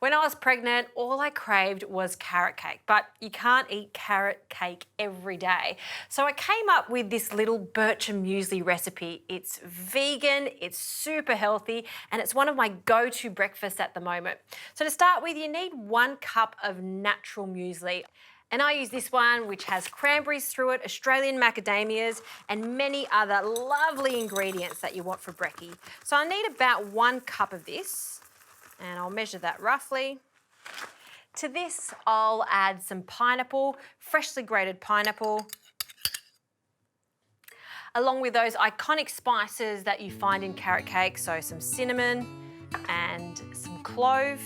When I was pregnant, all I craved was carrot cake, but you can't eat carrot cake every day. So I came up with this little Bircher muesli recipe. It's vegan, it's super healthy, and it's one of my go-to breakfasts at the moment. So to start with, you need 1 cup of natural muesli. And I use this one, which has cranberries through it, Australian macadamias, and many other lovely ingredients that you want for brekkie. So I need about 1 cup of this. And I'll measure that roughly. To this, I'll add some pineapple, freshly grated pineapple, along with those iconic spices that you find in carrot cake, so some cinnamon and some clove.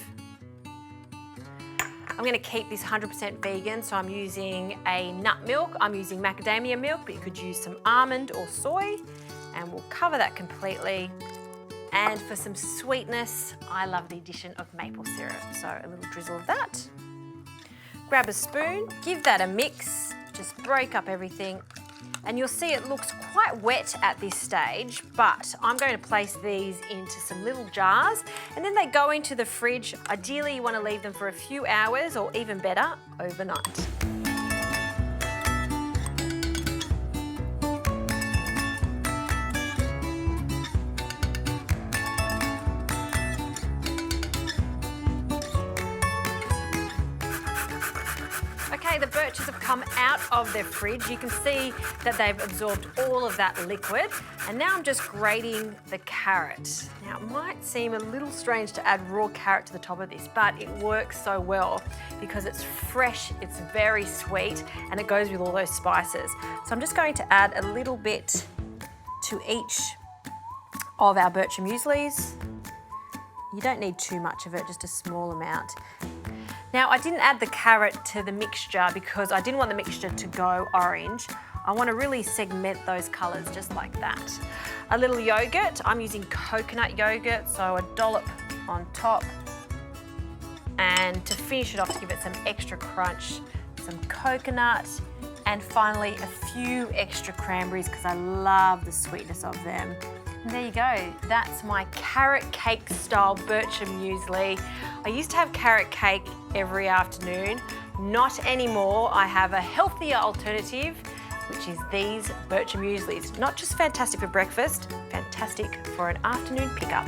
I'm going to keep this 100% vegan, so I'm using a nut milk. I'm using macadamia milk, but you could use some almond or soy, and we'll cover that completely. And for some sweetness, I love the addition of maple syrup, so a little drizzle of that. Grab a spoon, give that a mix, just break up everything, and you'll see it looks quite wet at this stage, but I'm going to place these into some little jars, and then they go into the fridge. Ideally, you want to leave them for a few hours, or even better, overnight. Okay, the Birchers have come out of their fridge. You can see that they've absorbed all of that liquid. And now I'm just grating the carrot. Now, it might seem a little strange to add raw carrot to the top of this, but it works so well because it's fresh, it's very sweet, and it goes with all those spices. So I'm just going to add a little bit to each of our Bircher mueslis. You don't need too much of it, just a small amount. Now, I didn't add the carrot to the mixture because I didn't want the mixture to go orange. I want to really segment those colours just like that. A little yogurt, I'm using coconut yogurt, so a dollop on top. And to finish it off, to give it some extra crunch, some coconut, and finally a few extra cranberries because I love the sweetness of them. And there you go, that's my carrot cake style Bircher muesli. I used to have carrot cake every afternoon, not anymore. I have a healthier alternative, which is these Bircher mueslis. Not just fantastic for breakfast, fantastic for an afternoon pickup.